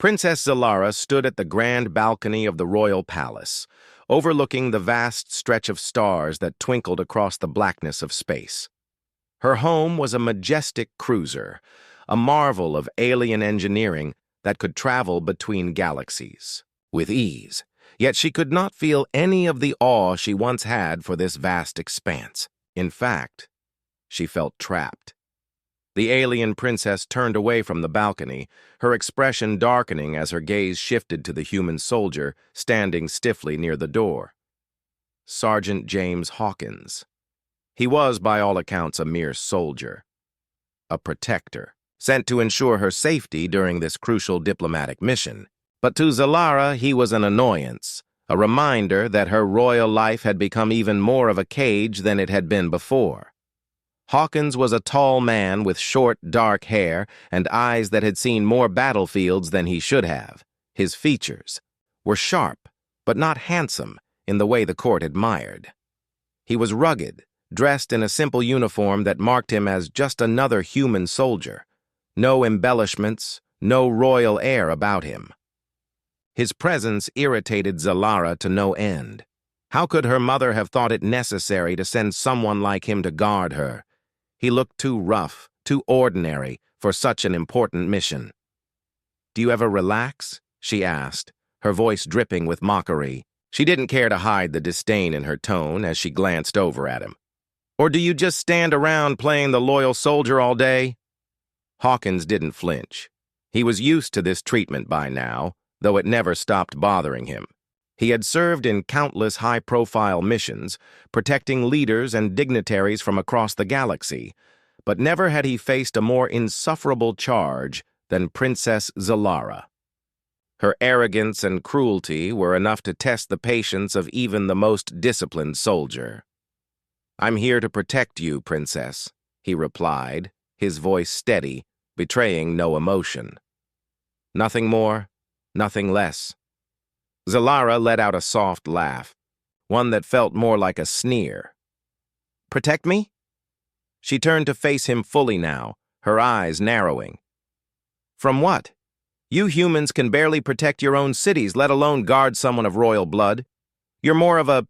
Princess Zalara stood at the grand balcony of the royal palace, overlooking the vast stretch of stars that twinkled across the blackness of space. Her home was a majestic cruiser, a marvel of alien engineering that could travel between galaxies with ease. Yet she could not feel any of the awe she once had for this vast expanse. In fact, she felt trapped. The alien princess turned away from the balcony, her expression darkening as her gaze shifted to the human soldier standing stiffly near the door. Sergeant James Hawkins. He was, by all accounts, a mere soldier, a protector, sent to ensure her safety during this crucial diplomatic mission. But to Zalara, he was an annoyance, a reminder that her royal life had become even more of a cage than it had been before. Hawkins was a tall man with short, dark hair and eyes that had seen more battlefields than he should have. His features were sharp, but not handsome in the way the court admired. He was rugged, dressed in a simple uniform that marked him as just another human soldier. No embellishments, no royal air about him. His presence irritated Zalara to no end. How could her mother have thought it necessary to send someone like him to guard her? He looked too rough, too ordinary for such an important mission. "Do you ever relax?" she asked, her voice dripping with mockery. She didn't care to hide the disdain in her tone as she glanced over at him. "Or do you just stand around playing the loyal soldier all day?" Hawkins didn't flinch. He was used to this treatment by now, though it never stopped bothering him. He had served in countless high-profile missions, protecting leaders and dignitaries from across the galaxy, but never had he faced a more insufferable charge than Princess Zalara. Her arrogance and cruelty were enough to test the patience of even the most disciplined soldier. "I'm here to protect you, Princess," he replied, his voice steady, betraying no emotion. "Nothing more, nothing less." Zalara let out a soft laugh, one that felt more like a sneer. "Protect me?" She turned to face him fully now, her eyes narrowing. "From what? You humans can barely protect your own cities, let alone guard someone of royal blood. You're more of a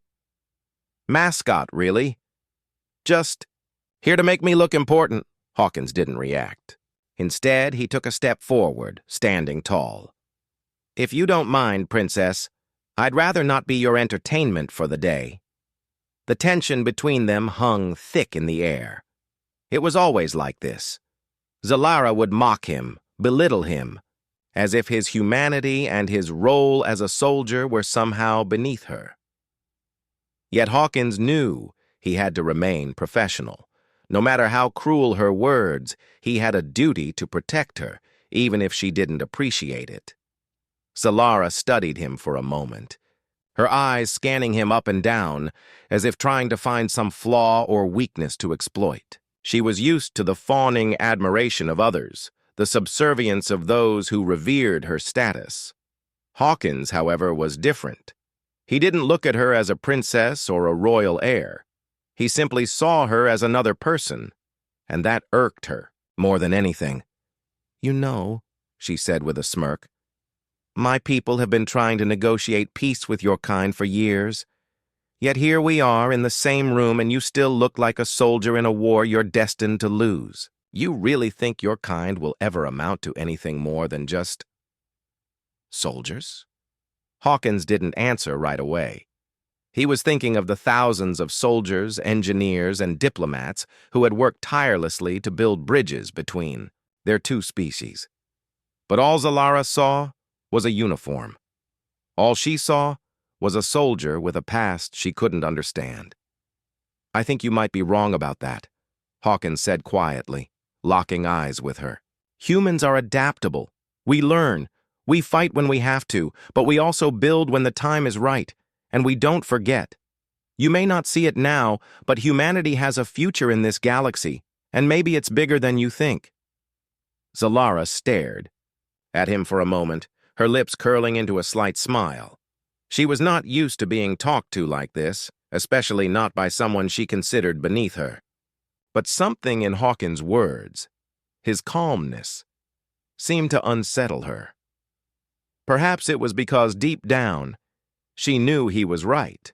mascot, really. Just here to make me look important." Hawkins didn't react. Instead, he took a step forward, standing tall. "If you don't mind, Princess, I'd rather not be your entertainment for the day." The tension between them hung thick in the air. It was always like this. Zalara would mock him, belittle him, as if his humanity and his role as a soldier were somehow beneath her. Yet Hawkins knew he had to remain professional. No matter how cruel her words, he had a duty to protect her, even if she didn't appreciate it. Zalara studied him for a moment, her eyes scanning him up and down, as if trying to find some flaw or weakness to exploit. She was used to the fawning admiration of others, the subservience of those who revered her status. Hawkins, however, was different. He didn't look at her as a princess or a royal heir. He simply saw her as another person, and that irked her more than anything. "You know," she said with a smirk, "my people have been trying to negotiate peace with your kind for years. Yet here we are in the same room and you still look like a soldier in a war you're destined to lose. You really think your kind will ever amount to anything more than just soldiers?" Hawkins didn't answer right away. He was thinking of the thousands of soldiers, engineers, and diplomats who had worked tirelessly to build bridges between their two species. But all Zalara saw was a uniform. All she saw was a soldier with a past she couldn't understand. "I think you might be wrong about that," Hawkins said quietly, locking eyes with her. "Humans are adaptable. We learn. We fight when we have to, but we also build when the time is right, and we don't forget. You may not see it now, but humanity has a future in this galaxy, and maybe it's bigger than you think." Zalara stared at him for a moment, her lips curling into a slight smile. She was not used to being talked to like this, especially not by someone she considered beneath her. But something in Hawkins' words, his calmness, seemed to unsettle her. Perhaps it was because deep down, she knew he was right.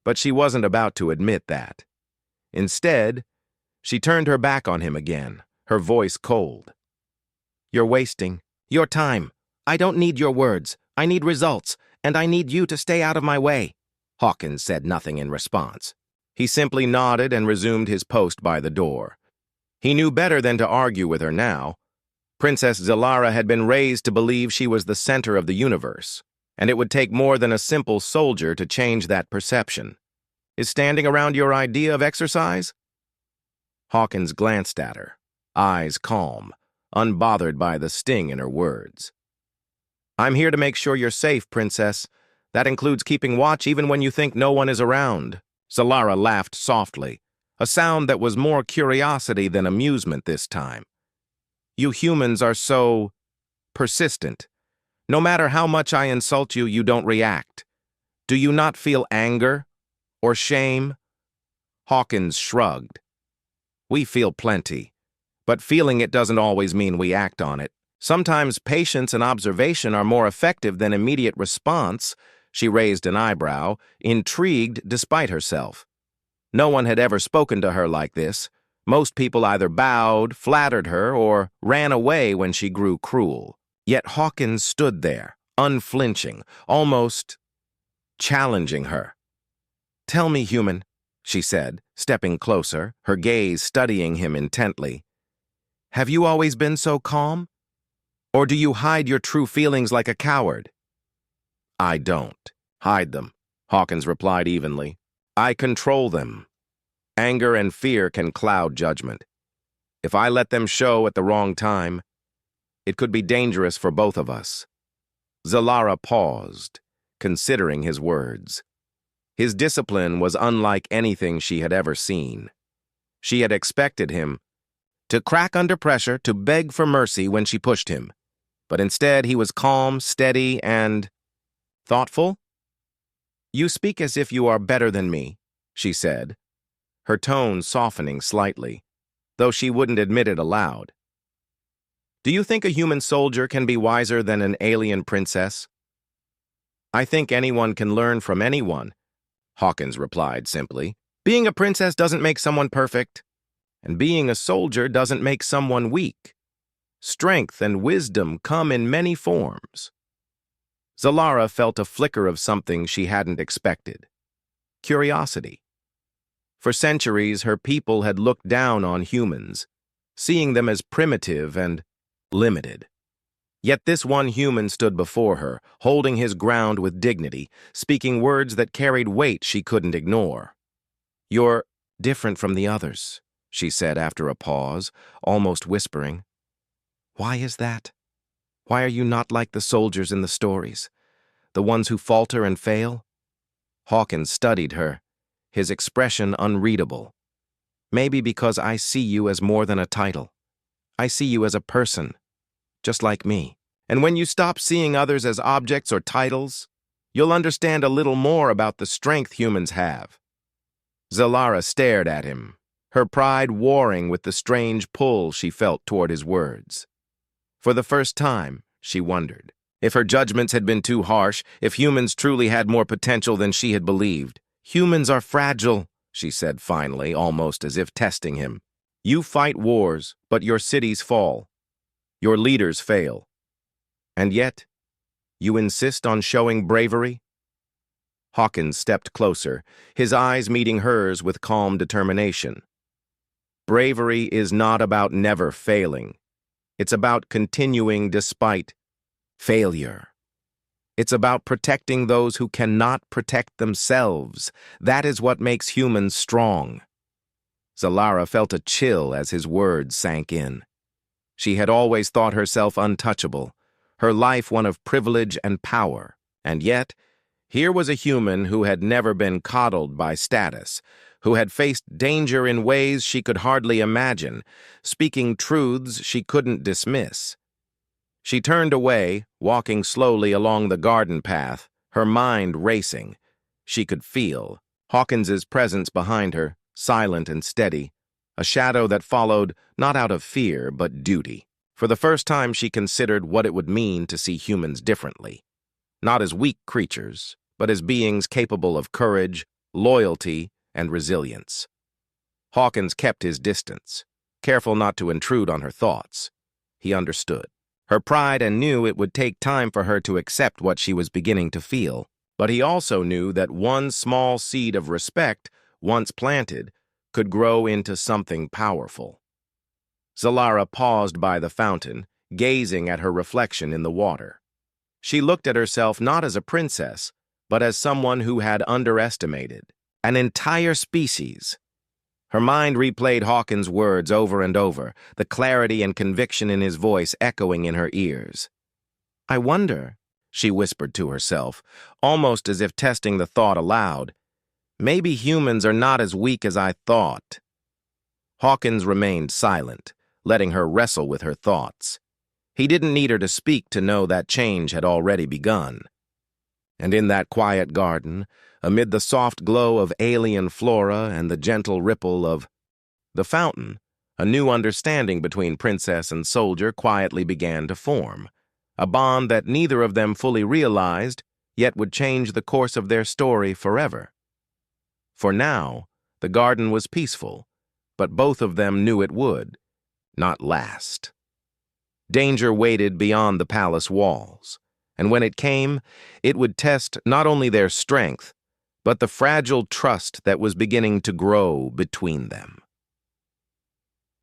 But she wasn't about to admit that. Instead, she turned her back on him again, her voice cold. "You're wasting your time. I don't need your words. I need results, and I need you to stay out of my way." Hawkins said nothing in response. He simply nodded and resumed his post by the door. He knew better than to argue with her now. Princess Zalara had been raised to believe she was the center of the universe, and it would take more than a simple soldier to change that perception. "Is standing around your idea of exercise?" Hawkins glanced at her, eyes calm, unbothered by the sting in her words. "I'm here to make sure you're safe, Princess. That includes keeping watch even when you think no one is around." Zalara laughed softly, a sound that was more curiosity than amusement this time. "You humans are so persistent. No matter how much I insult you, you don't react. Do you not feel anger or shame?" Hawkins shrugged. "We feel plenty, but feeling it doesn't always mean we act on it. Sometimes patience and observation are more effective than immediate response." She raised an eyebrow, intrigued despite herself. No one had ever spoken to her like this. Most people either bowed, flattered her, or ran away when she grew cruel. Yet Hawkins stood there, unflinching, almost challenging her. "Tell me, human," she said, stepping closer, her gaze studying him intently. "Have you always been so calm? Or do you hide your true feelings like a coward?" "I don't hide them," Hawkins replied evenly. "I control them. Anger and fear can cloud judgment. If I let them show at the wrong time, it could be dangerous for both of us." Zalara paused, considering his words. His discipline was unlike anything she had ever seen. She had expected him to crack under pressure, to beg for mercy when she pushed him. But instead, he was calm, steady, and thoughtful. "You speak as if you are better than me," she said, her tone softening slightly, though she wouldn't admit it aloud. "Do you think a human soldier can be wiser than an alien princess?" "I think anyone can learn from anyone," Hawkins replied simply. "Being a princess doesn't make someone perfect, and being a soldier doesn't make someone weak. Strength and wisdom come in many forms." Zalara felt a flicker of something she hadn't expected. Curiosity. For centuries, her people had looked down on humans, seeing them as primitive and limited. Yet this one human stood before her, holding his ground with dignity, speaking words that carried weight she couldn't ignore. "You're different from the others," she said after a pause, almost whispering. "Why is that? Why are you not like the soldiers in the stories? The ones who falter and fail?" Hawkins studied her, his expression unreadable. "Maybe because I see you as more than a title. I see you as a person, just like me. And when you stop seeing others as objects or titles, you'll understand a little more about the strength humans have." Zalara stared at him, her pride warring with the strange pull she felt toward his words. For the first time, she wondered if her judgments had been too harsh, if humans truly had more potential than she had believed. "Humans are fragile," she said finally, almost as if testing him. "You fight wars, but your cities fall. Your leaders fail. And yet, you insist on showing bravery?" Hawkins stepped closer, his eyes meeting hers with calm determination. "Bravery is not about never failing. It's about continuing despite failure. It's about protecting those who cannot protect themselves. That is what makes humans strong." Zalara felt a chill as his words sank in. She had always thought herself untouchable, her life one of privilege and power. And yet, here was a human who had never been coddled by status, who had faced danger in ways she could hardly imagine, speaking truths she couldn't dismiss. She turned away, walking slowly along the garden path, her mind racing. She could feel Hawkins's presence behind her, silent and steady, a shadow that followed not out of fear but duty. For the first time, she considered what it would mean to see humans differently, not as weak creatures, but as beings capable of courage, loyalty, and resilience. Hawkins kept his distance, careful not to intrude on her thoughts. He understood her pride and knew it would take time for her to accept what she was beginning to feel, but he also knew that one small seed of respect, once planted, could grow into something powerful. Zalara paused by the fountain, gazing at her reflection in the water. She looked at herself not as a princess, but as someone who had underestimated an entire species. Her mind replayed Hawkins' words over and over, the clarity and conviction in his voice echoing in her ears. "I wonder," she whispered to herself, almost as if testing the thought aloud, "maybe humans are not as weak as I thought." Hawkins remained silent, letting her wrestle with her thoughts. He didn't need her to speak to know that change had already begun. And in that quiet garden, amid the soft glow of alien flora and the gentle ripple of the fountain, a new understanding between princess and soldier quietly began to form, a bond that neither of them fully realized, yet would change the course of their story forever. For now, the garden was peaceful, but both of them knew it would not last. Danger waited beyond the palace walls, and when it came, it would test not only their strength, but the fragile trust that was beginning to grow between them.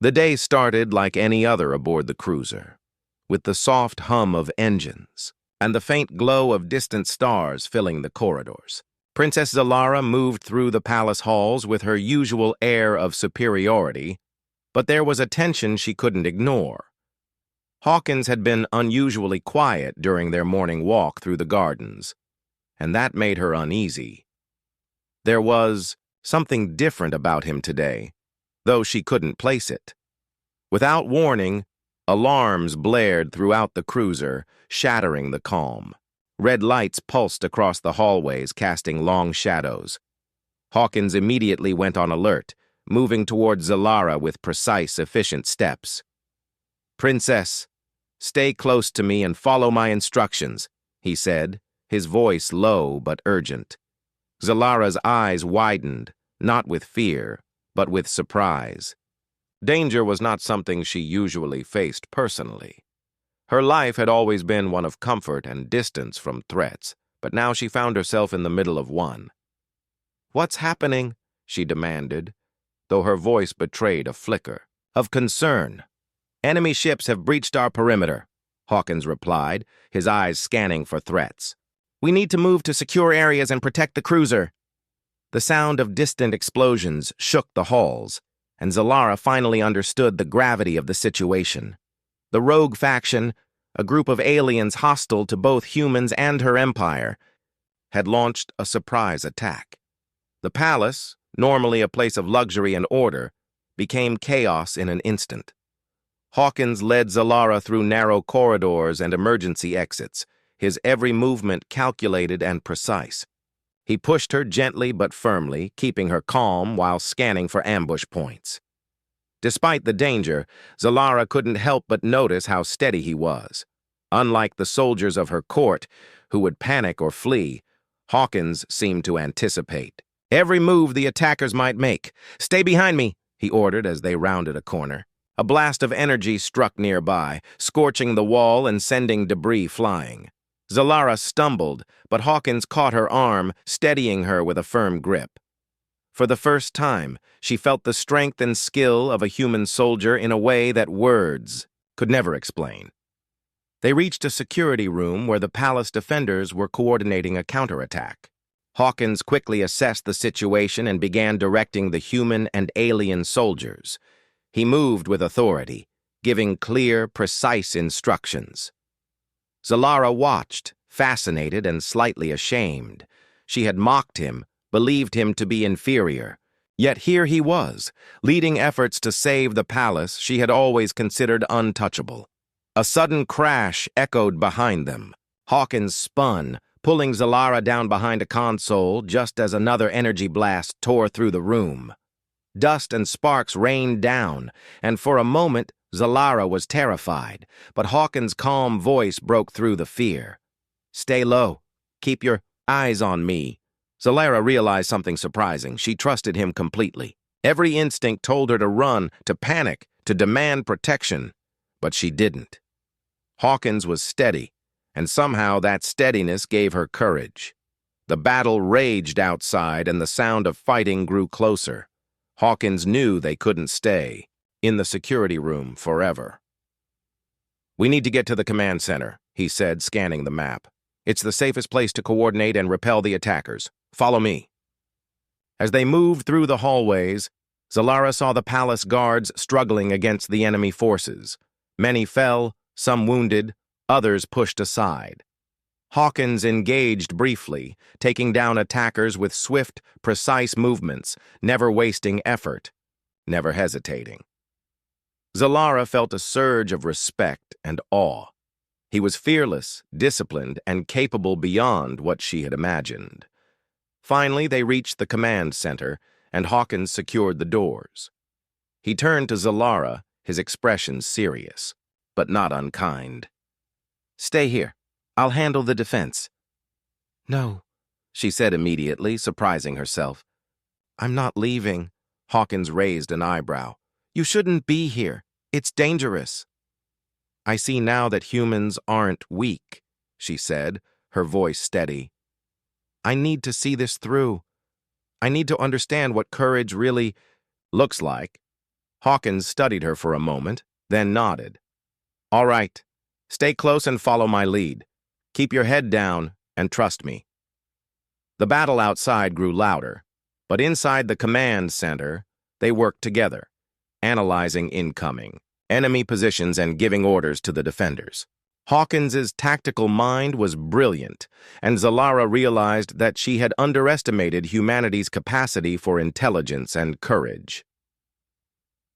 The day started like any other aboard the cruiser, with the soft hum of engines and the faint glow of distant stars filling the corridors. Princess Zalara moved through the palace halls with her usual air of superiority, but there was a tension she couldn't ignore. Hawkins had been unusually quiet during their morning walk through the gardens, and that made her uneasy. There was something different about him today, though she couldn't place it. Without warning, alarms blared throughout the cruiser, shattering the calm. Red lights pulsed across the hallways, casting long shadows. Hawkins immediately went on alert, moving towards Zalara with precise, efficient steps. "Princess, stay close to me and follow my instructions," he said, his voice low but urgent. Zalara's eyes widened, not with fear, but with surprise. Danger was not something she usually faced personally. Her life had always been one of comfort and distance from threats, but now she found herself in the middle of one. "What's happening?" she demanded, though her voice betrayed a flicker of concern. "Enemy ships have breached our perimeter," Hawkins replied, his eyes scanning for threats. "We need to move to secure areas and protect the cruiser." The sound of distant explosions shook the halls, and Zalara finally understood the gravity of the situation. The rogue faction, a group of aliens hostile to both humans and her empire, had launched a surprise attack. The palace, normally a place of luxury and order, became chaos in an instant. Hawkins led Zalara through narrow corridors and emergency exits, his every movement calculated and precise. He pushed her gently but firmly, keeping her calm while scanning for ambush points. Despite the danger, Zalara couldn't help but notice how steady he was. Unlike the soldiers of her court, who would panic or flee, Hawkins seemed to anticipate every move the attackers might make. "Stay behind me," he ordered as they rounded a corner. A blast of energy struck nearby, scorching the wall and sending debris flying. Zalara stumbled, but Hawkins caught her arm, steadying her with a firm grip. For the first time, she felt the strength and skill of a human soldier in a way that words could never explain. They reached a security room where the palace defenders were coordinating a counterattack. Hawkins quickly assessed the situation and began directing the human and alien soldiers. He moved with authority, giving clear, precise instructions. Zalara watched, fascinated and slightly ashamed. She had mocked him, believed him to be inferior. Yet here he was, leading efforts to save the palace she had always considered untouchable. A sudden crash echoed behind them. Hawkins spun, pulling Zalara down behind a console just as another energy blast tore through the room. Dust and sparks rained down, and for a moment, Zalara was terrified, but Hawkins' calm voice broke through the fear. "Stay low. Keep your eyes on me." Zalara realized something surprising. She trusted him completely. Every instinct told her to run, to panic, to demand protection, but she didn't. Hawkins was steady, and somehow that steadiness gave her courage. The battle raged outside, and the sound of fighting grew closer. Hawkins knew they couldn't stay in the security room forever. "We need to get to the command center," he said, scanning the map. "It's the safest place to coordinate and repel the attackers. Follow me." As they moved through the hallways, Zalara saw the palace guards struggling against the enemy forces. Many fell, some wounded, others pushed aside. Hawkins engaged briefly, taking down attackers with swift, precise movements, never wasting effort, never hesitating. Zalara felt a surge of respect and awe. He was fearless, disciplined, and capable beyond what she had imagined. Finally, they reached the command center, and Hawkins secured the doors. He turned to Zalara, his expression serious, but not unkind. "Stay here. I'll handle the defense." "No," she said immediately, surprising herself. "I'm not leaving." Hawkins raised an eyebrow. "You shouldn't be here. It's dangerous." "I see now that humans aren't weak," she said, her voice steady. "I need to see this through. I need to understand what courage really looks like." Hawkins studied her for a moment, then nodded. "All right. Stay close and follow my lead. Keep your head down and trust me." The battle outside grew louder, but inside the command center, they worked together, analyzing incoming enemy positions and giving orders to the defenders. Hawkins's tactical mind was brilliant, and Zalara realized that she had underestimated humanity's capacity for intelligence and courage.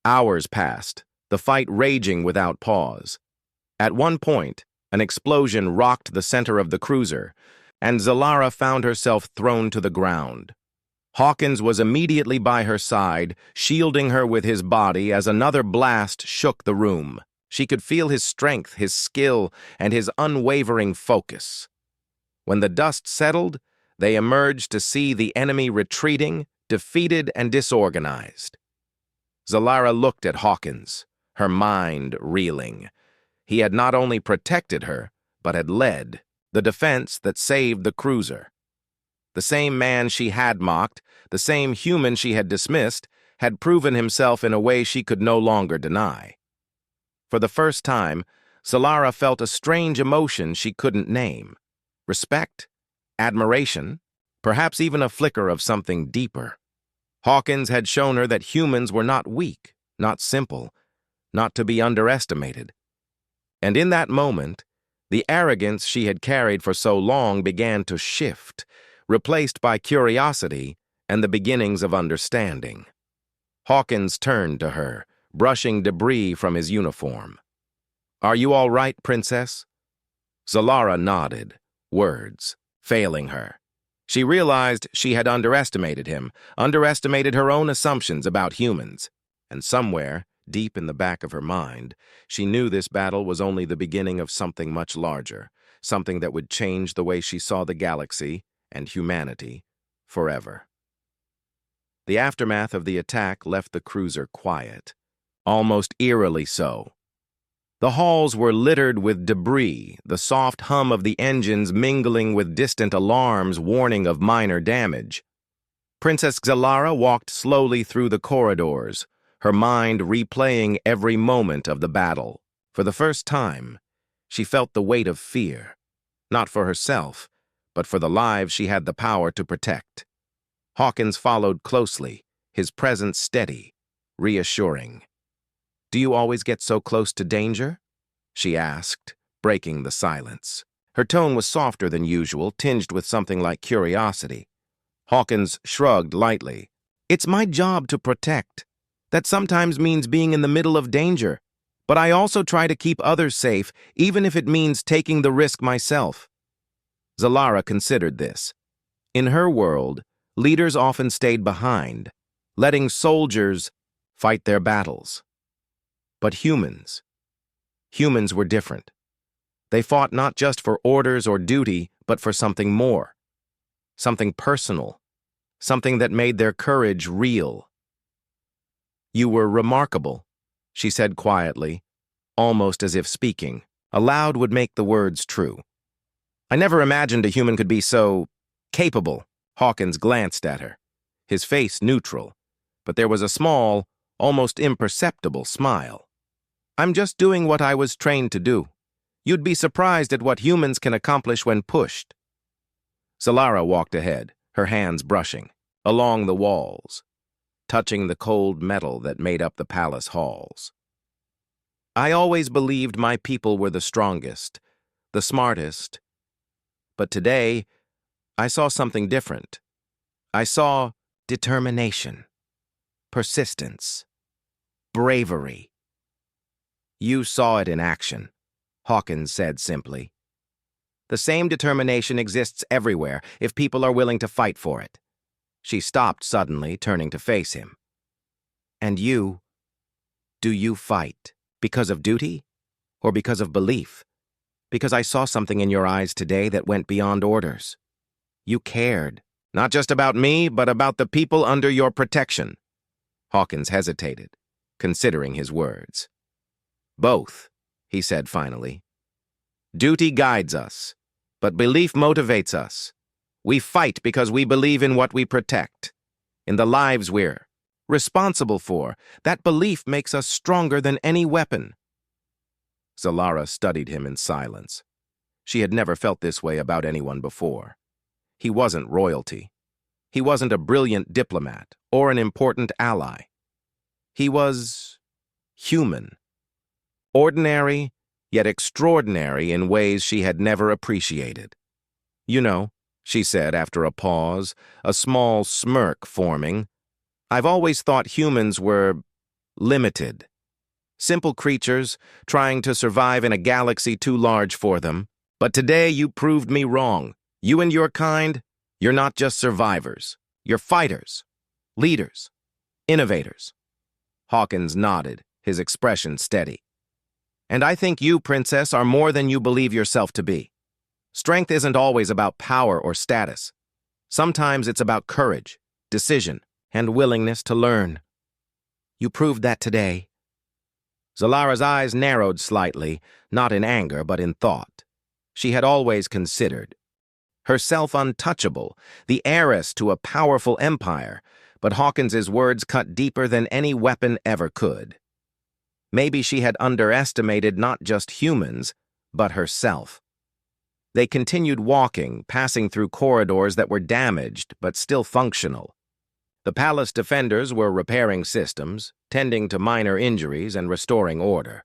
Hours passed, the fight raging without pause. At one point, an explosion rocked the center of the cruiser, and Zalara found herself thrown to the ground. Hawkins was immediately by her side, shielding her with his body as another blast shook the room. She could feel his strength, his skill, and his unwavering focus. When the dust settled, they emerged to see the enemy retreating, defeated and disorganized. Zalara looked at Hawkins, her mind reeling. He had not only protected her, but had led the defense that saved the cruiser. The same man she had mocked, the same human she had dismissed, had proven himself in a way she could no longer deny. For the first time, Zalara felt a strange emotion she couldn't name. Respect, admiration, perhaps even a flicker of something deeper. Hawkins had shown her that humans were not weak, not simple, not to be underestimated. And in that moment, the arrogance she had carried for so long began to shift, replaced by curiosity and the beginnings of understanding. Hawkins turned to her, brushing debris from his uniform. "Are you all right, Princess?" Zalara nodded, words failing her. She realized she had underestimated him, underestimated her own assumptions about humans, and somewhere, deep in the back of her mind, she knew this battle was only the beginning of something much larger, something that would change the way she saw the galaxy and humanity forever. The aftermath of the attack left the cruiser quiet, almost eerily so. The halls were littered with debris, the soft hum of the engines mingling with distant alarms warning of minor damage. Princess Zalara walked slowly through the corridors, her mind replaying every moment of the battle. For the first time, she felt the weight of fear, not for herself, but for the lives she had the power to protect. Hawkins followed closely, his presence steady, reassuring. "Do you always get so close to danger?" she asked, breaking the silence. Her tone was softer than usual, tinged with something like curiosity. Hawkins shrugged lightly. "It's my job to protect. That sometimes means being in the middle of danger, but I also try to keep others safe, even if it means taking the risk myself." Zalara considered this. In her world, leaders often stayed behind, letting soldiers fight their battles. But humans were different. They fought not just for orders or duty, but for something more, something personal, something that made their courage real. "You were remarkable," she said quietly, almost as if speaking. Aloud would make the words true. "I never imagined a human could be so capable." Hawkins glanced at her, his face neutral, but there was a small, almost imperceptible smile. "I'm just doing what I was trained to do. You'd be surprised at what humans can accomplish when pushed." Zalara walked ahead, her hands brushing, along the walls, touching the cold metal that made up the palace halls. "I always believed my people were the strongest, the smartest. But today, I saw something different. I saw determination, persistence, bravery." "You saw it in action," Hawkins said simply. "The same determination exists everywhere if people are willing to fight for it." She stopped suddenly, turning to face him. "And you, do you fight because of duty or because of belief? Because I saw something in your eyes today that went beyond orders. You cared, not just about me, but about the people under your protection." Hawkins hesitated, considering his words. "Both," he said finally. "Duty guides us, but belief motivates us. We fight because we believe in what we protect, in the lives we're responsible for. That belief makes us stronger than any weapon." Zalara studied him in silence. She had never felt this way about anyone before. He wasn't royalty. He wasn't a brilliant diplomat or an important ally. He was human. Ordinary, yet extraordinary in ways she had never appreciated. "You know," she said after a pause, a small smirk forming, "I've always thought humans were limited. Simple creatures trying to survive in a galaxy too large for them. But today you proved me wrong. You and your kind, you're not just survivors. You're fighters, leaders, innovators." Hawkins nodded, his expression steady. "And I think you, Princess, are more than you believe yourself to be. Strength isn't always about power or status. Sometimes it's about courage, decision, and willingness to learn. You proved that today." Zalara's eyes narrowed slightly, not in anger but in thought. She had always considered herself untouchable, the heiress to a powerful empire, but Hawkins's words cut deeper than any weapon ever could. Maybe she had underestimated not just humans, but herself. They continued walking, passing through corridors that were damaged but still functional. The palace defenders were repairing systems, tending to minor injuries and restoring order.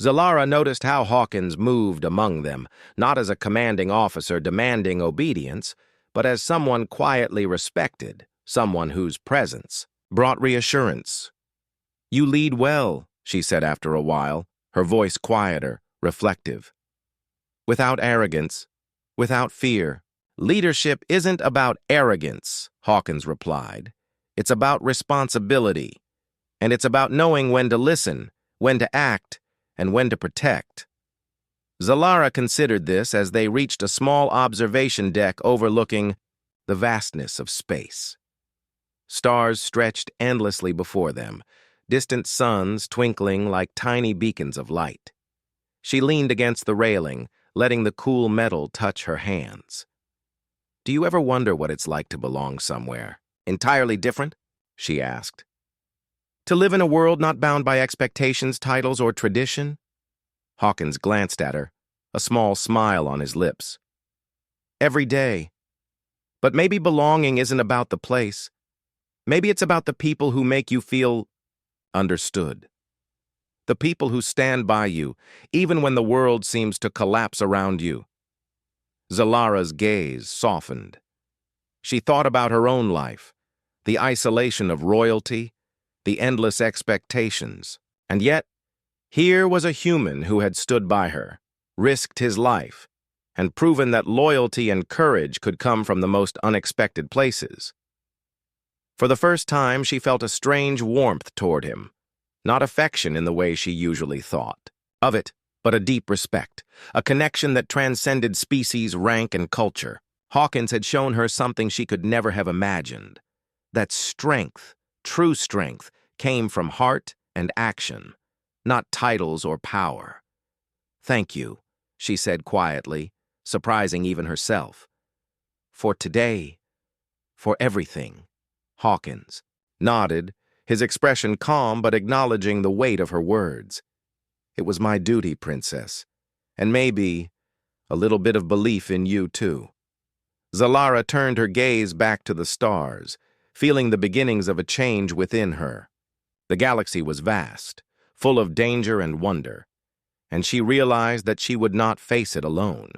Zalara noticed how Hawkins moved among them, not as a commanding officer demanding obedience, but as someone quietly respected, someone whose presence brought reassurance. "You lead well," she said after a while, her voice quieter, reflective. "Without arrogance, without fear." "Leadership isn't about arrogance," Hawkins replied. "It's about responsibility, and it's about knowing when to listen, when to act, and when to protect." Zalara considered this as they reached a small observation deck overlooking the vastness of space. Stars stretched endlessly before them, distant suns twinkling like tiny beacons of light. She leaned against the railing, letting the cool metal touch her hands. "Do you ever wonder what it's like to belong somewhere entirely different?" she asked. "To live in a world not bound by expectations, titles, or tradition?" Hawkins glanced at her, a small smile on his lips. "Every day. But maybe belonging isn't about the place. Maybe it's about the people who make you feel understood. The people who stand by you, even when the world seems to collapse around you." Zalara's gaze softened. She thought about her own life, the isolation of royalty, the endless expectations, and yet, here was a human who had stood by her, risked his life, and proven that loyalty and courage could come from the most unexpected places. For the first time, she felt a strange warmth toward him, Not affection in the way she usually thought of it, but a deep respect, a connection that transcended species, rank, and culture. Hawkins had shown her something she could never have imagined. That strength, true strength, came from heart and action, not titles or power. "Thank you," she said quietly, surprising even herself. "For today, for everything." Hawkins nodded, his expression calm but acknowledging the weight of her words. "It was my duty, Princess, and maybe a little bit of belief in you, too." Zalara turned her gaze back to the stars, feeling the beginnings of a change within her. The galaxy was vast, full of danger and wonder, and she realized that she would not face it alone.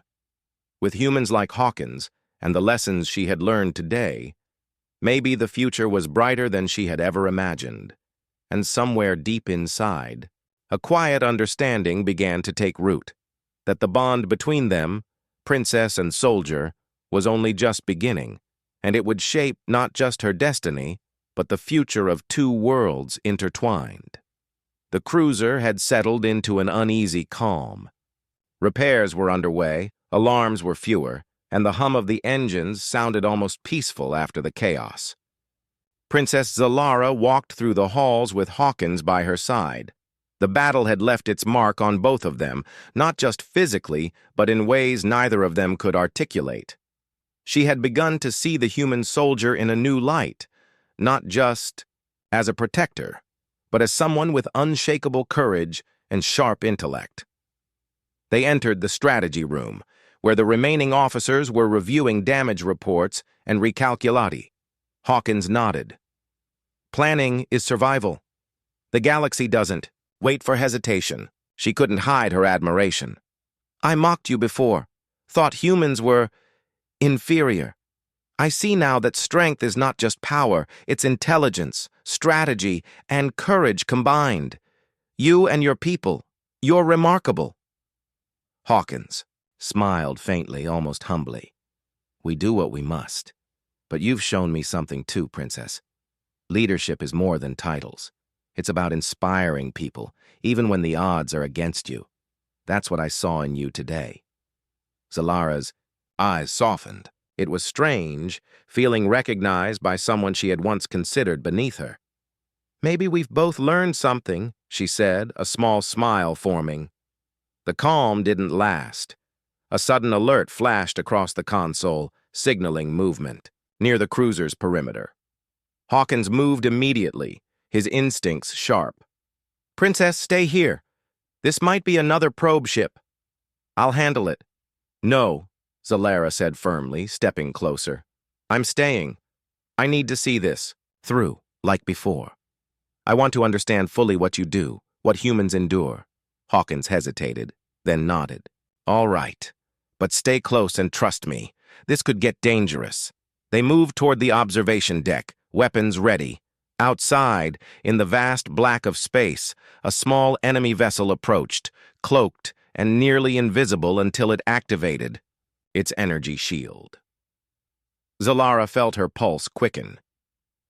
With humans like Hawkins and the lessons she had learned today, maybe the future was brighter than she had ever imagined. And somewhere deep inside, a quiet understanding began to take root, that the bond between them, princess and soldier, was only just beginning, and it would shape not just her destiny, but the future of two worlds intertwined. The cruiser had settled into an uneasy calm. Repairs were underway, alarms were fewer, and the hum of the engines sounded almost peaceful after the chaos. Princess Zalara walked through the halls with Hawkins by her side. The battle had left its mark on both of them, not just physically, but in ways neither of them could articulate. She had begun to see the human soldier in a new light, not just as a protector, but as someone with unshakable courage and sharp intellect. They entered the strategy room, where the remaining officers were reviewing damage reports and recalculati. Hawkins nodded. "Planning is survival. The galaxy doesn't wait for hesitation." She couldn't hide her admiration. "I mocked you before, thought humans were inferior. I see now that strength is not just power, it's intelligence, strategy, and courage combined. You and your people, you're remarkable." Hawkins smiled faintly, almost humbly. "We do what we must. But you've shown me something too, Princess. Leadership is more than titles. It's about inspiring people, even when the odds are against you. That's what I saw in you today." Zalara's eyes softened. It was strange, feeling recognized by someone she had once considered beneath her. "Maybe we've both learned something," she said, a small smile forming. The calm didn't last. A sudden alert flashed across the console, signaling movement, near the cruiser's perimeter. Hawkins moved immediately, his instincts sharp. "Princess, stay here. This might be another probe ship. I'll handle it." "No," Zalara said firmly, stepping closer. "I'm staying. I need to see this through, like before. I want to understand fully what you do, what humans endure." Hawkins hesitated, then nodded. "All right, but stay close and trust me. This could get dangerous." They moved toward the observation deck, weapons ready. Outside, in the vast black of space, a small enemy vessel approached, cloaked and nearly invisible until it activated its energy shield. Zalara felt her pulse quicken.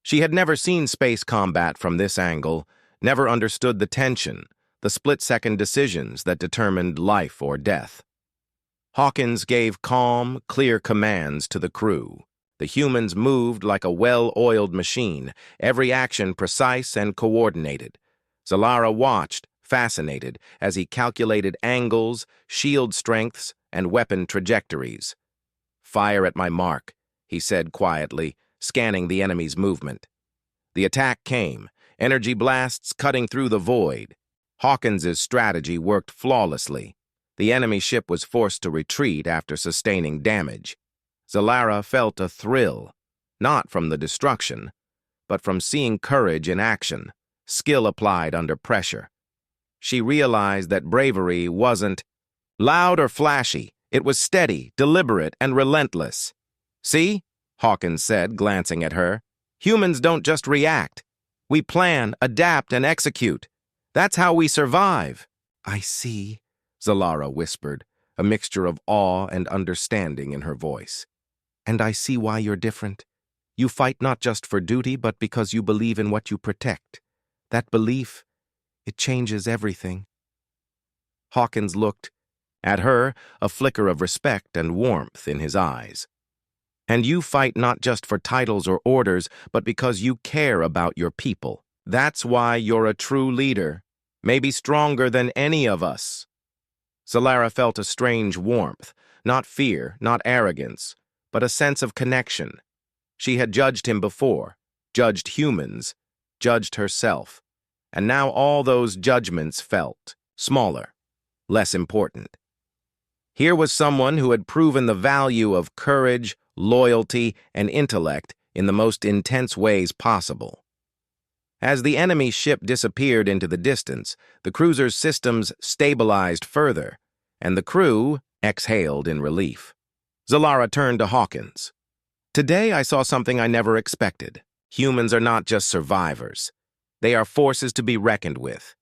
She had never seen space combat from this angle, never understood the tension, the split-second decisions that determined life or death. Hawkins gave calm, clear commands to the crew. The humans moved like a well-oiled machine, every action precise and coordinated. Zalara watched, fascinated, as he calculated angles, shield strengths, and weapon trajectories. "Fire at my mark," he said quietly, scanning the enemy's movement. The attack came, energy blasts cutting through the void. Hawkins's strategy worked flawlessly. The enemy ship was forced to retreat after sustaining damage. Zalara felt a thrill, not from the destruction, but from seeing courage in action, skill applied under pressure. She realized that bravery wasn't loud or flashy. It was steady, deliberate, and relentless. "See?" Hawkins said, glancing at her. "Humans don't just react. We plan, adapt, and execute. That's how we survive." "I see," Zalara whispered, a mixture of awe and understanding in her voice. "And I see why you're different. You fight not just for duty, but because you believe in what you protect. That belief, It changes everything." Hawkins looked at her, a flicker of respect and warmth in his eyes. "And you fight not just for titles or orders, but because you care about your people. That's why you're a true leader, maybe stronger than any of us." Zalara felt a strange warmth, not fear, not arrogance, but a sense of connection. She had judged him before, judged humans, judged herself, and now all those judgments felt smaller, less important. Here was someone who had proven the value of courage, loyalty, and intellect in the most intense ways possible. As the enemy ship disappeared into the distance, the cruiser's systems stabilized further, and the crew exhaled in relief. Zalara turned to Hawkins. "Today I saw something I never expected. Humans are not just survivors. They are forces to be reckoned with.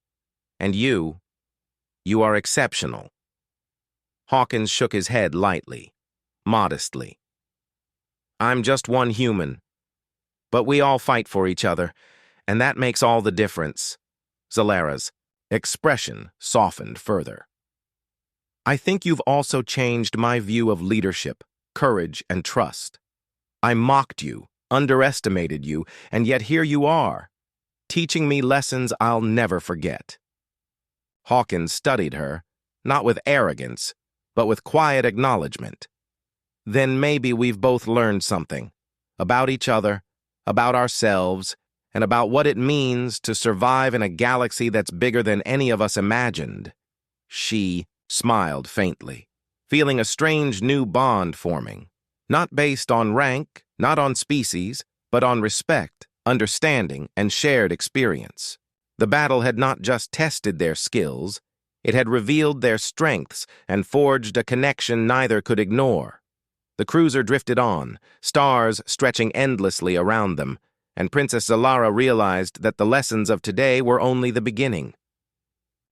And you are exceptional." Hawkins shook his head lightly, modestly. "I'm just one human, but we all fight for each other, and that makes all the difference." Zalara's expression softened further. "I think you've also changed my view of leadership, courage, and trust. I mocked you, underestimated you, and yet here you are, teaching me lessons I'll never forget." Hawkins studied her, not with arrogance, but with quiet acknowledgement. "Then maybe we've both learned something about each other, about ourselves, and about what it means to survive in a galaxy that's bigger than any of us imagined." She smiled faintly, feeling a strange new bond forming, not based on rank, not on species, but on respect, understanding, and shared experience. The battle had not just tested their skills, it had revealed their strengths and forged a connection neither could ignore. The cruiser drifted on, stars stretching endlessly around them, and Princess Zalara realized that the lessons of today were only the beginning.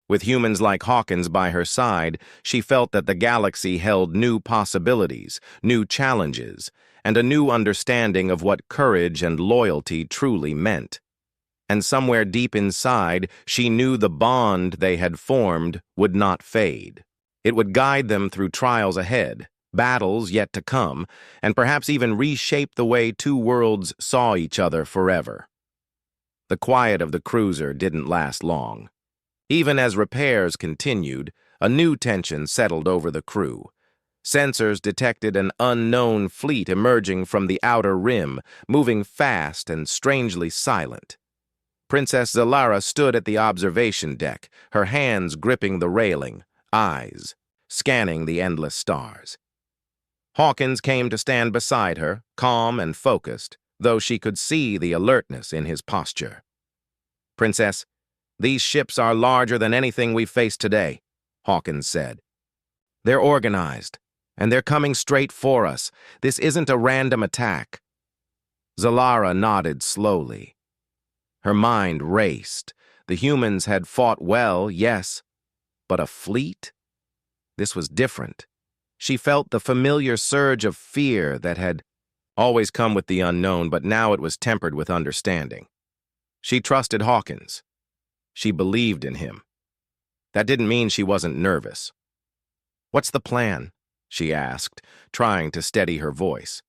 With humans like Hawkins by her side, she felt that the galaxy held new possibilities, new challenges, and a new understanding of what courage and loyalty truly meant. And somewhere deep inside, she knew the bond they had formed would not fade. It would guide them through trials ahead, battles yet to come, and perhaps even reshape the way two worlds saw each other forever. The quiet of the cruiser didn't last long. Even as repairs continued, a new tension settled over the crew. Sensors detected an unknown fleet emerging from the outer rim, moving fast and strangely silent. Princess Zalara stood at the observation deck, her hands gripping the railing, eyes scanning the endless stars. Hawkins came to stand beside her, calm and focused, though she could see the alertness in his posture. "Princess, these ships are larger than anything we've faced today," Hawkins said. "They're organized, and they're coming straight for us. This isn't a random attack." Zalara nodded slowly. Her mind raced. The humans had fought well, yes, but a fleet? This was different. She felt the familiar surge of fear that had always come with the unknown, but now it was tempered with understanding. She trusted Hawkins. She believed in him. That didn't mean she wasn't nervous. "What's the plan?" she asked, trying to steady her voice.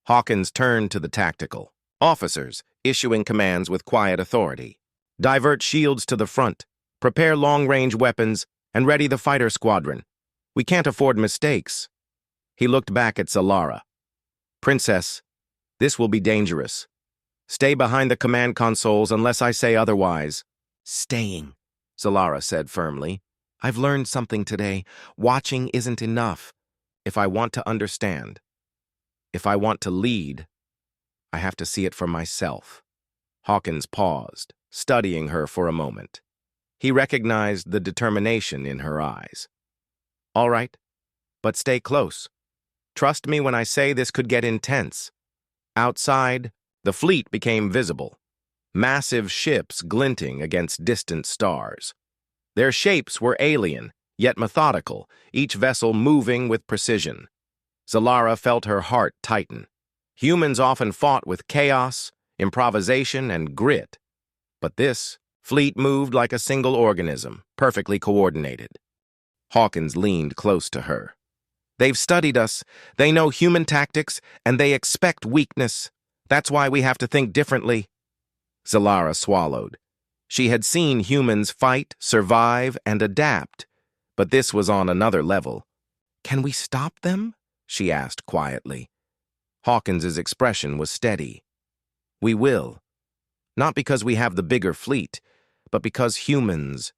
Hawkins turned to the tactical. "Officers, issuing commands with quiet authority. Divert shields to the front, prepare long-range weapons, and ready the fighter squadron. We can't afford mistakes." He looked back at Zalara. "Princess, this will be dangerous. Stay behind the command consoles unless I say otherwise." "Staying," Zalara said firmly. "I've learned something today. Watching isn't enough. If I want to understand, if I want to lead, I have to see it for myself." Hawkins paused, studying her for a moment. He recognized the determination in her eyes. "All right, but stay close. Trust me when I say this could get intense." Outside, the fleet became visible. Massive ships glinting against distant stars. Their shapes were alien, yet methodical, each vessel moving with precision. Zalara felt her heart tighten. Humans often fought with chaos, improvisation, and grit, but this Fleet moved like a single organism, perfectly coordinated. Hawkins leaned close to her. They've studied us, they know human tactics, and they expect weakness. That's why we have to think differently. Zalara swallowed. She had seen humans fight, survive, and adapt, but this was on another level. Can we stop them? She asked quietly. Hawkins's expression was steady. We will. Not because we have the bigger fleet, but because humans.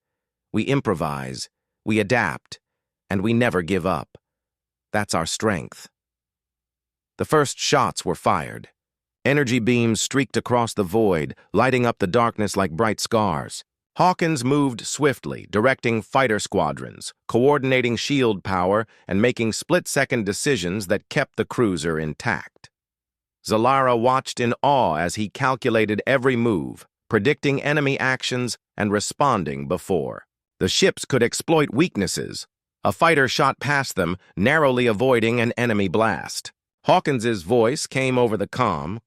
We improvise, we adapt, and we never give up. That's our strength. The first shots were fired. Energy beams streaked across the void, lighting up the darkness like bright scars. Hawkins moved swiftly, directing fighter squadrons, coordinating shield power, and making split-second decisions that kept the cruiser intact. Zalara watched in awe as he calculated every move, predicting enemy actions and responding before. The ships could exploit weaknesses. A fighter shot past them, narrowly avoiding an enemy blast. Hawkins's voice came over the calm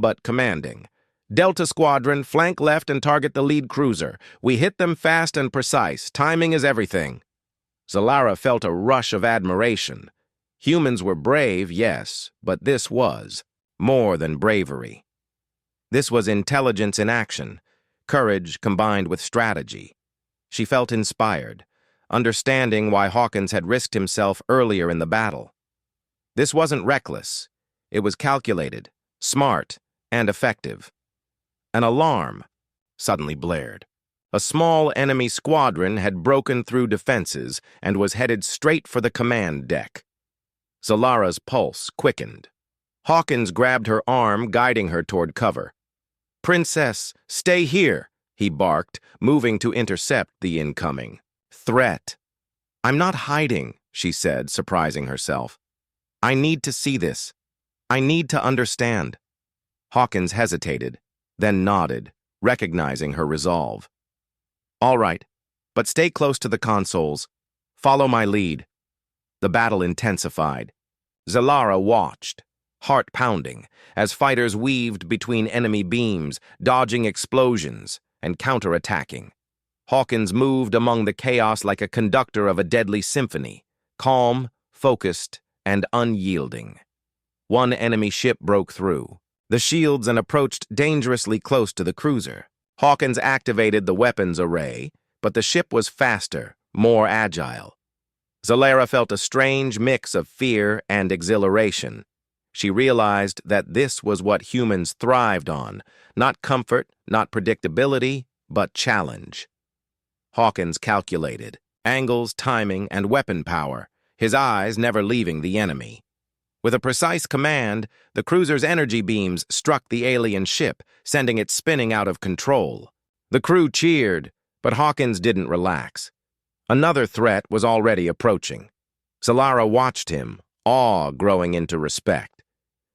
but commanding. Delta Squadron, flank left and target the lead cruiser. We hit them fast and precise. Timing is everything. Zalara felt a rush of admiration. Humans were brave, yes, but this was more than bravery. This was intelligence in action, courage combined with strategy. She felt inspired, understanding why Hawkins had risked himself earlier in the battle. This wasn't reckless. It was calculated, smart, and effective. An alarm suddenly blared. A small enemy squadron had broken through defenses and was headed straight for the command deck. Zalara's pulse quickened. Hawkins grabbed her arm, guiding her toward cover. "Princess, stay here," he barked, moving to intercept the incoming threat. "I'm not hiding," she said, surprising herself. "I need to see this. I need to understand." Hawkins hesitated, then nodded, recognizing her resolve. "All right, but stay close to the consoles. Follow my lead." The battle intensified. Zalara watched, heart pounding, as fighters weaved between enemy beams, dodging explosions and counterattacking. Hawkins moved among the chaos like a conductor of a deadly symphony, calm, focused, and unyielding. One enemy ship broke through the shields and approached dangerously close to the cruiser. Hawkins activated the weapons array, but the ship was faster, more agile. Zalara felt a strange mix of fear and exhilaration. She realized that this was what humans thrived on, not comfort, not predictability, but challenge. Hawkins calculated angles, timing, and weapon power, his eyes never leaving the enemy. With a precise command, the cruiser's energy beams struck the alien ship, sending it spinning out of control. The crew cheered, but Hawkins didn't relax. Another threat was already approaching. Zalara watched him, awe growing into respect.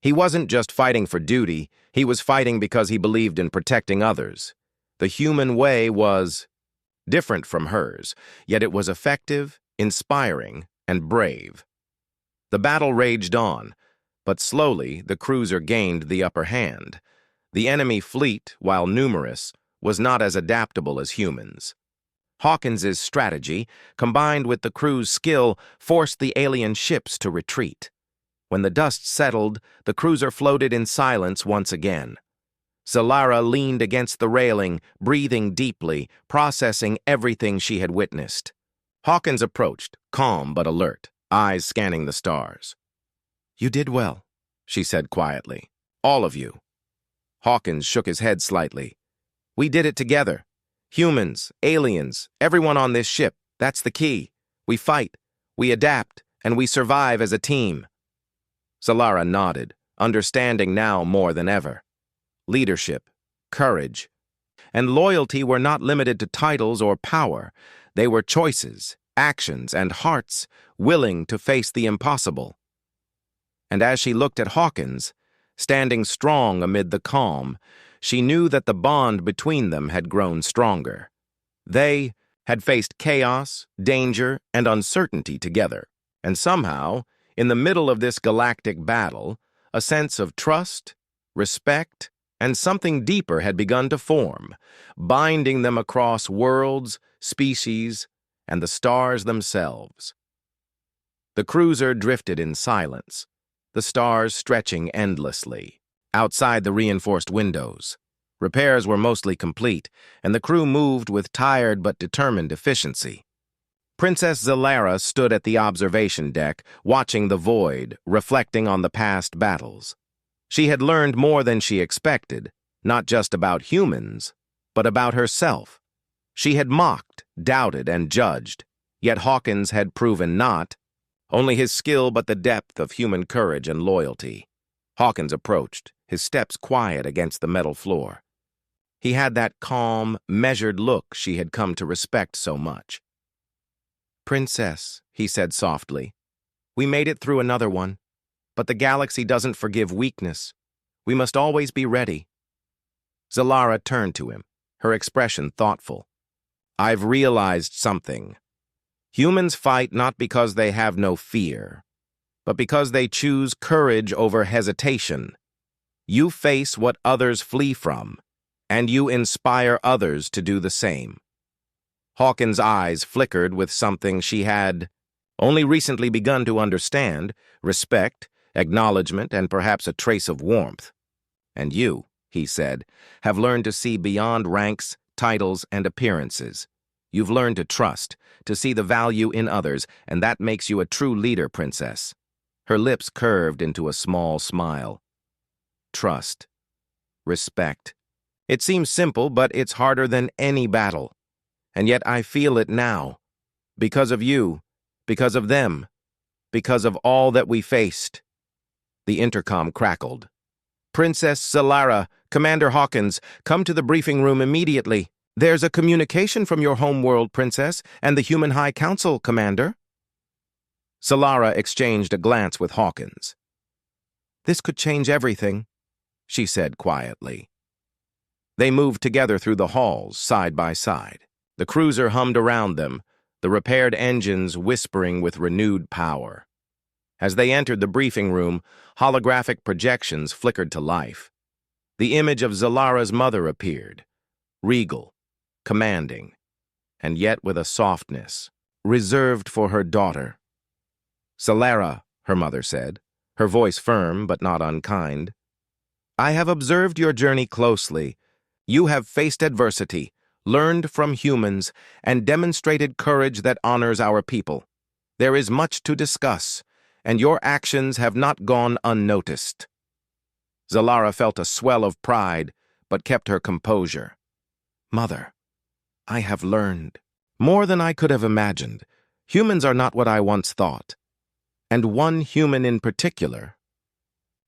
He wasn't just fighting for duty, he was fighting because he believed in protecting others. The human way was different from hers, yet it was effective, inspiring, and brave. The battle raged on, but slowly the cruiser gained the upper hand. The enemy fleet, while numerous, was not as adaptable as humans. Hawkins's strategy, combined with the crew's skill, forced the alien ships to retreat. When the dust settled, the cruiser floated in silence once again. Zalara leaned against the railing, breathing deeply, processing everything she had witnessed. Hawkins approached, calm but alert, eyes scanning the stars. "You did well," she said quietly. "All of you." Hawkins shook his head slightly. "We did it together. Humans, aliens, everyone on this ship, that's the key. We fight, we adapt, and we survive as a team." Zalara nodded, understanding now more than ever. Leadership, courage, and loyalty were not limited to titles or power. They were choices, actions, and hearts willing to face the impossible. And as she looked at Hawkins, standing strong amid the calm, she knew that the bond between them had grown stronger. They had faced chaos, danger, and uncertainty together, and somehow, in the middle of this galactic battle, a sense of trust, respect, and something deeper had begun to form, binding them across worlds, species, and the stars themselves. The cruiser drifted in silence, the stars stretching endlessly. Outside the reinforced windows, repairs were mostly complete, and the crew moved with tired but determined efficiency. Princess Zalara stood at the observation deck, watching the void, reflecting on the past battles. She had learned more than she expected, not just about humans, but about herself. She had mocked, doubted, and judged, yet Hawkins had proven not only his skill but the depth of human courage and loyalty. Hawkins approached, his steps quiet against the metal floor. He had that calm, measured look she had come to respect so much. "Princess," he said softly, "we made it through another one, but the galaxy doesn't forgive weakness. We must always be ready." Zalara turned to him, her expression thoughtful. "I've realized something. Humans fight not because they have no fear, but because they choose courage over hesitation. You face what others flee from, and you inspire others to do the same." Hawkins' eyes flickered with something she had only recently begun to understand: respect, acknowledgement, and perhaps a trace of warmth. "And you," he said, "have learned to see beyond ranks, titles, and appearances. You've learned to trust, to see the value in others, and that makes you a true leader, Princess." Her lips curved into a small smile. Trust. Respect. It seems simple, but it's harder than any battle. And yet I feel it now. Because of you, because of them, because of all that we faced. The intercom crackled. "Princess Zalara, Commander Hawkins, come to the briefing room immediately. There's a communication from your home world, Princess, and the Human High Council, Commander." Zalara exchanged a glance with Hawkins. "This could change everything," she said quietly. They moved together through the halls, side by side. The cruiser hummed around them, the repaired engines whispering with renewed power. As they entered the briefing room, holographic projections flickered to life. The image of Zalara's mother appeared, regal, commanding, and yet with a softness, reserved for her daughter. "Zalara," her mother said, her voice firm but not unkind, "I have observed your journey closely. You have faced adversity, learned from humans, and demonstrated courage that honors our people. There is much to discuss, and your actions have not gone unnoticed." Zalara felt a swell of pride, but kept her composure. "Mother, I have learned more than I could have imagined. Humans are not what I once thought. And one human in particular."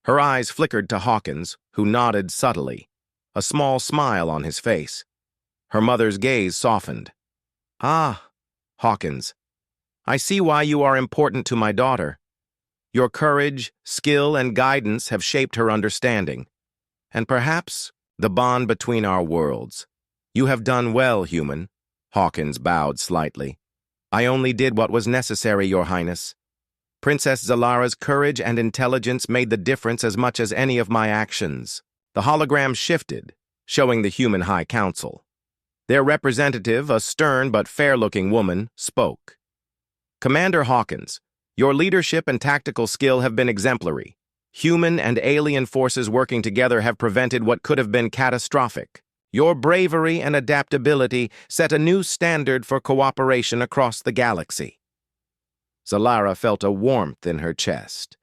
Her eyes flickered to Hawkins, who nodded subtly, a small smile on his face. Her mother's gaze softened. "Ah, Hawkins, I see why you are important to my daughter. Your courage, skill, and guidance have shaped her understanding, and perhaps the bond between our worlds. You have done well, human." Hawkins bowed slightly. "I only did what was necessary, Your Highness. Princess Zalara's courage and intelligence made the difference as much as any of my actions." The hologram shifted, showing the Human High Council. Their representative, a stern but fair-looking woman, spoke. "Commander Hawkins, your leadership and tactical skill have been exemplary. Human and alien forces working together have prevented what could have been catastrophic. Your bravery and adaptability set a new standard for cooperation across the galaxy." Zalara felt a warmth in her chest.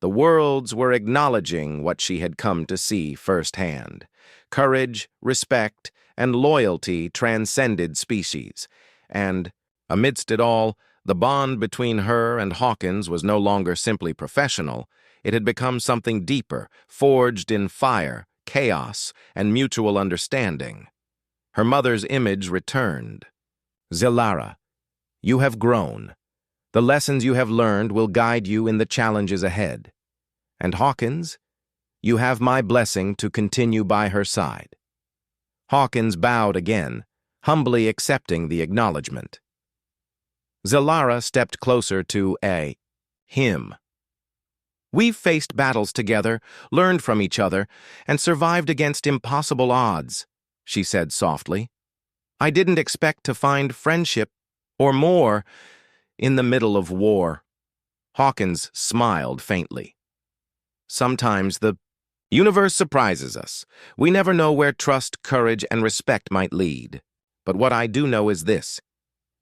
The worlds were acknowledging what she had come to see firsthand. Courage, respect, and loyalty transcended species, and, amidst it all, the bond between her and Hawkins was no longer simply professional. It had become something deeper, forged in fire, chaos, and mutual understanding. Her mother's image returned. "Zalara, you have grown. The lessons you have learned will guide you in the challenges ahead. And Hawkins, you have my blessing to continue by her side." Hawkins bowed again, humbly accepting the acknowledgement. Zalara stepped closer to him. We've faced battles together, learned from each other, and survived against impossible odds, she said softly. I didn't expect to find friendship, or more, in the middle of war. Hawkins smiled faintly. Sometimes the universe surprises us. We never know where trust, courage, and respect might lead. But what I do know is this.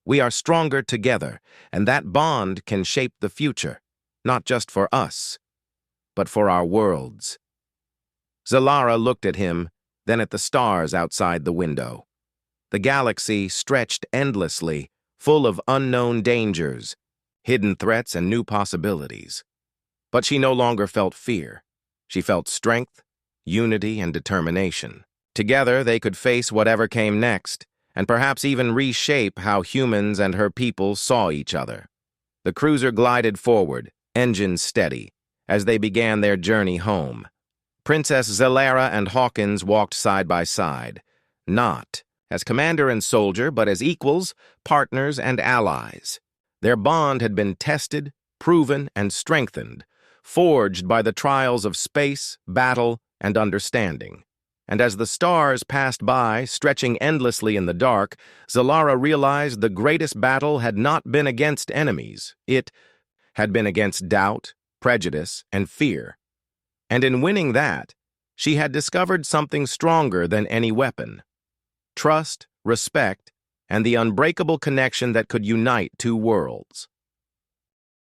We are stronger together, and that bond can shape the future, not just for us, but for our worlds. Zalara looked at him, then at the stars outside the window. The galaxy stretched endlessly, full of unknown dangers, hidden threats, and new possibilities. But she no longer felt fear. She felt strength, unity, and determination. Together, they could face whatever came next, and perhaps even reshape how humans and her people saw each other. The cruiser glided forward, engines steady, as they began their journey home. Princess Zalara and Hawkins walked side by side, not as commander and soldier, but as equals, partners, and allies. Their bond had been tested, proven, and strengthened, forged by the trials of space, battle, and understanding. And as the stars passed by, stretching endlessly in the dark, Zalara realized the greatest battle had not been against enemies. It had been against doubt, prejudice, and fear. And in winning that, she had discovered something stronger than any weapon: trust, respect, and the unbreakable connection that could unite two worlds.